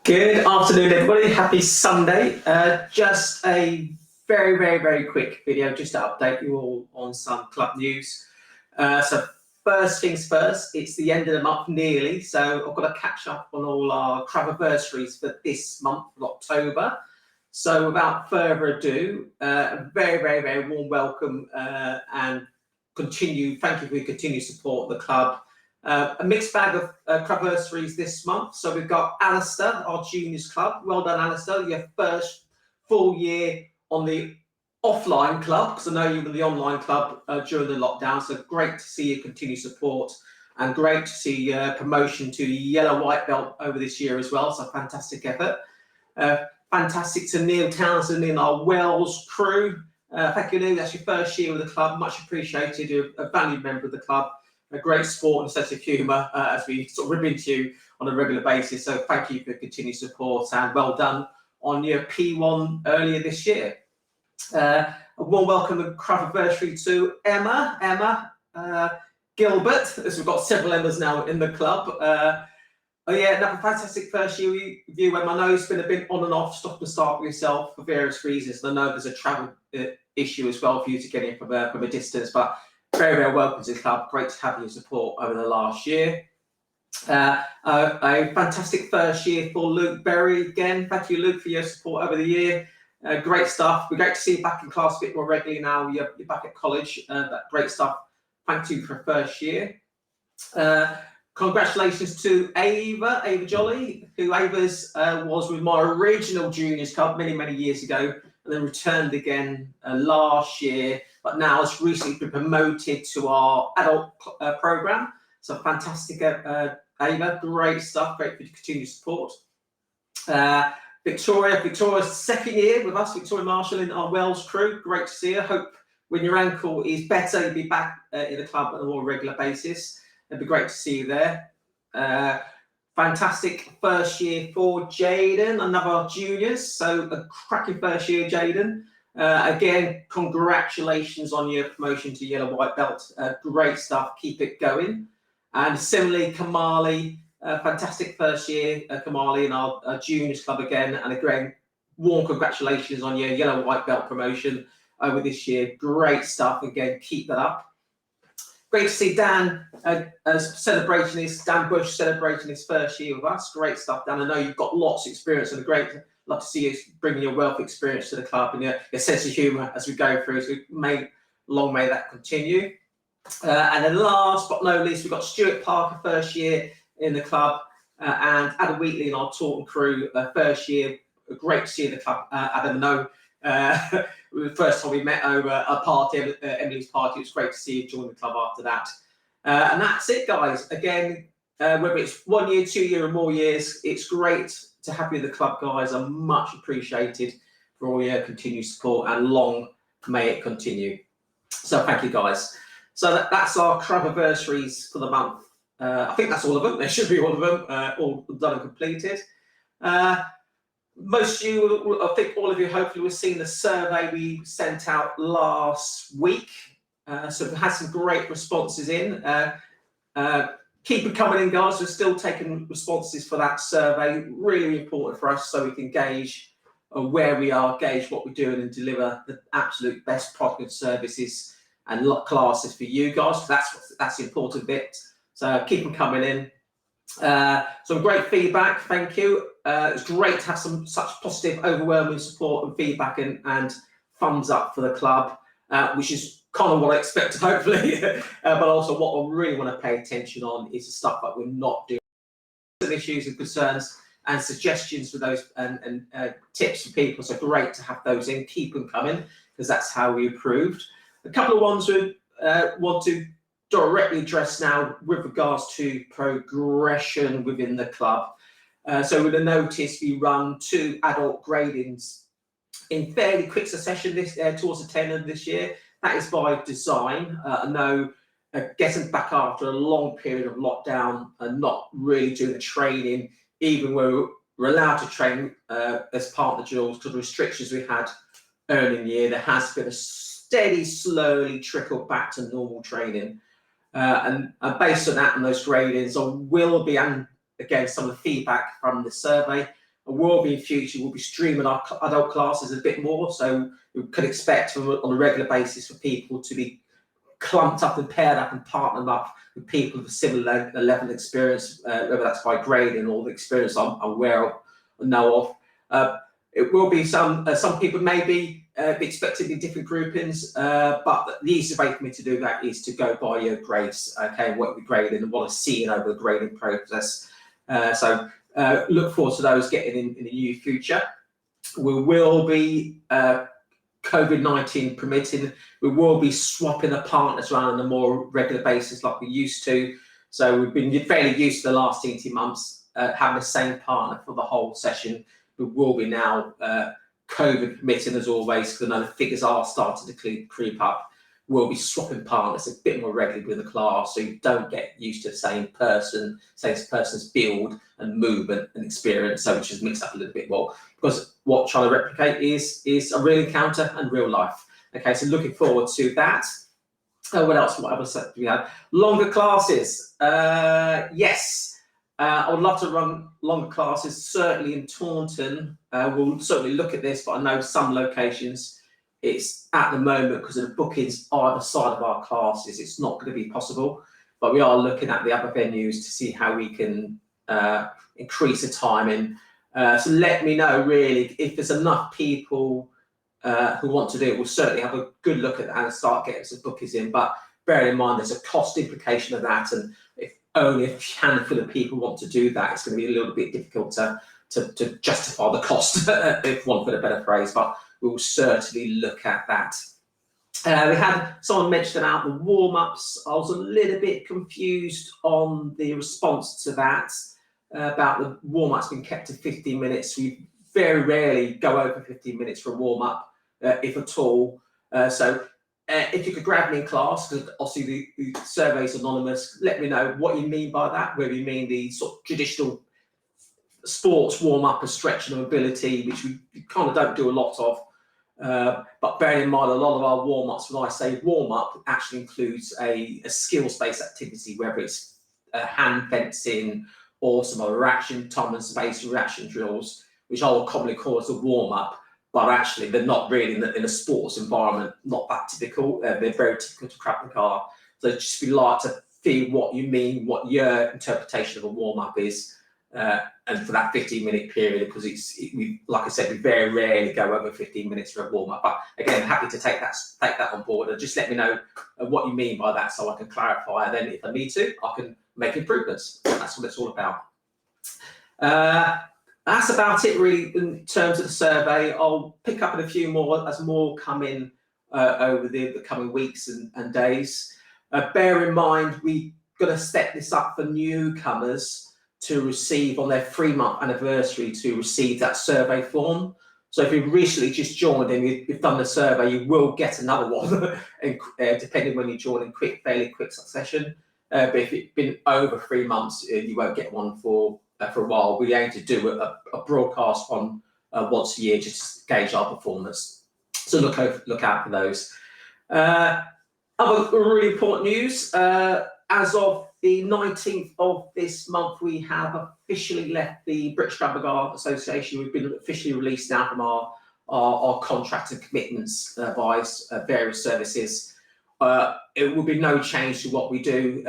Good afternoon, everybody. Happy Sunday. Just a very quick video just to update you all on some club news. So first things first, it's the end of the month nearly, so I've got to catch up on all our Krav anniversaries for this month of October. So without further ado, a very warm welcome and thank you for your continued support of the club. A mixed bag of clubversaries this month. So we've got Alistair, our juniors club. Well done, Alistair. Your first full year on the offline club, because I know you were the online club during the lockdown. So great to see your continued support and great to see promotion to yellow white belt over this year as well. So fantastic effort. Fantastic to Neil Townsend in our Wales crew. Thank you, Neil. That's your first year with the club. Much appreciated. You're a valued member of the club. A great sport and sense of humour as we sort of rib into you on a regular basis. So thank you for your continued support and well done on your P1 earlier this year. A warm welcome and Krav anniversary to Emma Gilbert, as we've got several Emmas now in the club. Oh yeah, another fantastic first year with you, Emma. I know it's been a bit on and off, stop and start with yourself for various reasons. And I know there's a travel issue as well for you to get in from a distance, but very welcome to the club. Great to have your support over the last year. A fantastic first year for Luke Berry again. Thank you, Luke, for your support over the year. Great stuff. We're great to see you back in class a bit more regularly now. You're back at college. Great stuff. Thank you for first year. Congratulations to Ava Jolly, who was with my original juniors club many years ago, and then returned again last year, but now has recently been promoted to our adult program. So fantastic, Ava, great stuff, great for your continued support. Victoria's second year with us, Victoria Marshall in our Wales crew, great to see her. Hope when your ankle is better, you'll be back in the club on a more regular basis. It'd be great to see you there. Fantastic first year for Jaden, another juniors. So a cracking first year, Jaden. Again, congratulations on your promotion to yellow white belt. Great stuff. Keep it going. And similarly, Kamali, fantastic first year, Kamali in our juniors club again. And again, warm congratulations on your yellow white belt promotion over this year. Great stuff. Again, keep that up. Great to see Dan Dan Bush celebrating his first year with us. Great stuff, Dan. I know you've got lots of experience and love to see you bringing your wealth of experience to the club and your sense of humour as we go through. So long may that continue. And then last but not least, we've got Stuart Parker, first year in the club, and Adam Wheatley in our Taunton crew, first year. Great to see you in the club, Adam. No. The first time we met over a party, Emily's party. It was great to see you join the club after that. And that's it, guys. Again, whether it's 1 year, 2 year, or more years, it's great to have you in the club, guys. I'm much appreciated for all your continued support and long may it continue. So thank you, guys. So that's our Krav anniversaries for the month. I think that's all of them. There should be all of them, all done and completed. Most of you, I think all of you hopefully will have seen the survey we sent out last week. So we've had some great responses in. Keep it coming in, guys. We're still taking responses for that survey. Really important for us so we can gauge where we are, gauge what we're doing and deliver the absolute best product and services and classes for you guys. That's the important bit. So keep them coming in. Some great feedback, thank you. It's great to have such positive, overwhelming support and feedback and thumbs up for the club, which is kind of what I expected, hopefully. But also what I really want to pay attention on is the stuff that we're not doing. Issues and concerns and suggestions for those and tips for people. So great to have those in. Keep them coming because that's how we improved. A couple of ones we want to directly address now with regards to progression within the club. So with a notice, we run 2 adult gradings in fairly quick succession towards the tail end of this year. That is by design. I know getting back after a long period of lockdown and not really doing the training, even where we're allowed to train as part of the drills because of the restrictions we had early in the year, there has been a steady, slowly trickle back to normal training. And based on that and those gradings, I will be, and again, some of the feedback from the survey, will be in future, we'll be streaming our adult classes a bit more, so we could expect on a regular basis for people to be clumped up and paired up and partnered up with people with a similar level of experience, whether that's by grading or the experience I'm aware of or know of. It will be some people maybe be expected in different groupings, but the easiest way for me to do that is to go by your grades, okay, what we're grading and what I'm seeing over the grading process. So look forward to those getting in the near future. We will be COVID-19 permitting, we will be swapping the partners around on a more regular basis like we used to. So we've been fairly used to the last 18 months having the same partner for the whole session. We will be now COVID permitting as always, because I know the figures are starting to creep up. We'll be swapping partners a bit more regularly with the class, so you don't get used to the same person's build and movement and experience, so which is mixed up a little bit more. Because what I'm trying to replicate is a real encounter and real life. Okay, so looking forward to that. What else? What other stuff do we have? Longer classes. Yes, I would love to run longer classes. Certainly in Taunton, we'll certainly look at this, but I know some locations, it's at the moment, because of the bookings either side of our classes, it's not going to be possible. But we are looking at the other venues to see how we can increase the timing. So let me know, really, if there's enough people who want to do it. We'll certainly have a good look at that and start getting some bookings in. But bear in mind, there's a cost implication of that. And if only a handful of people want to do that, it's going to be a little bit difficult to justify the cost, if one for a better phrase. But we will certainly look at that. We had someone mention about the warm-ups. I was a little bit confused on the response to that, about the warm-ups being kept to 15 minutes. We very rarely go over 15 minutes for a warm-up, if at all. So if you could grab me in class, because obviously the survey's anonymous, let me know what you mean by that, whether you mean the sort of traditional sports warm-up and stretch and mobility, which we kind of don't do a lot of. But bearing in mind, a lot of our warm-ups, when I say warm-up, actually includes a skills-based activity, whether it's hand fencing or some other reaction, time and space reaction drills, which I will commonly call as a warm-up, but actually they're not really in a sports environment, not that typical. They're very typical to Krav Maga. So just be like to feel what you mean, what your interpretation of a warm-up is. And for that 15-minute period, because we, like I said, we very rarely go over 15 minutes for a warm-up. But again, happy to take that on board, and just let me know what you mean by that, so I can clarify. And then, if I need to, I can make improvements. That's what it's all about. That's about it, really, in terms of the survey. I'll pick up on a few more as more come in over the coming weeks and days. Bear in mind, we're going to step this up for newcomers to receive on their 3-month anniversary, to receive that survey form. So if you've recently just joined and you've done the survey, you will get another one, depending when you join in fairly quick succession. But if it's been over 3 months, you won't get one for a while. We aim to do a broadcast one once a year, just to gauge our performance. So look out for those. Other really important news, as of the 19th of this month, we have officially left the British Krav Maga Association. We've been officially released now from our contracts and commitments by various services. It will be no change to what we do.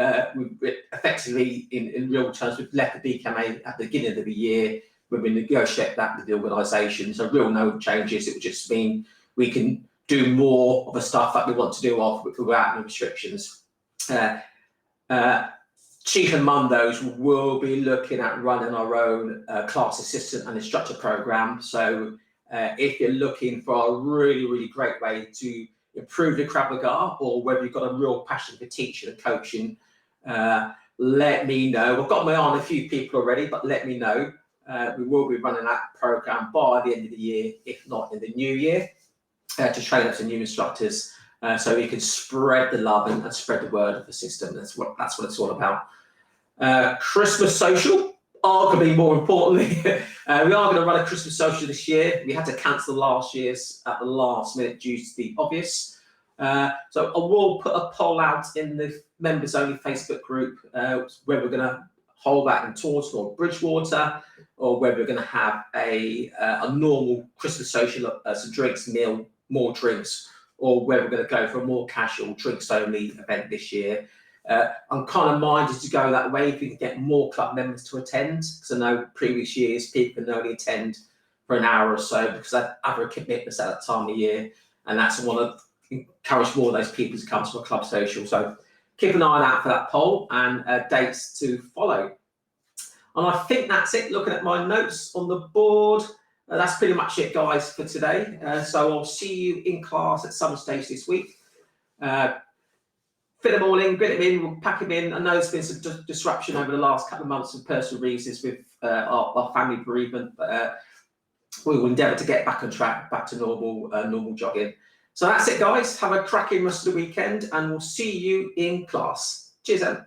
We effectively, in real terms, we've left the BKMA at the beginning of the year. We've been negotiating that with the organisation, so real no changes. It would just mean we can do more of the stuff that we want to do without any restrictions. Chief and Mondos will be looking at running our own class assistant and instructor program. So if you're looking for a really, really great way to improve your Krav Maga, or whether you've got a real passion for teaching and coaching, let me know. I've got my eye on a few people already, but let me know. We will be running that program by the end of the year, if not in the new year, to train up some new instructors, so we can spread the love and spread the word of the system. That's what it's all about. Christmas social, arguably more importantly, we are going to run a Christmas social this year. We had to cancel last year's at the last minute due to the obvious. So I will put a poll out in the members only Facebook group, where we're going to hold that in Taunton or Bridgewater, or whether we're going to have a normal Christmas social, some drinks, meal, more drinks, or whether we're going to go for a more casual drinks only event this year. I'm kind of minded to go that way if we can get more club members to attend, because I know previous years people can only attend for an hour or so because they have other commitments at that time of year, and that's what I want to encourage more of those people to come to a club social. So keep an eye out for that poll and dates to follow. And I think that's it. Looking at my notes on the board, that's pretty much it, guys, for today. So I'll see you in class at some stage this week. Fit them all in, get them in, we'll pack them in. I know there's been some disruption over the last couple of months for personal reasons with our family bereavement, but we will endeavour to get back on track, back to normal jogging. So that's it, guys. Have a cracking rest of the weekend, and we'll see you in class. Cheers, then.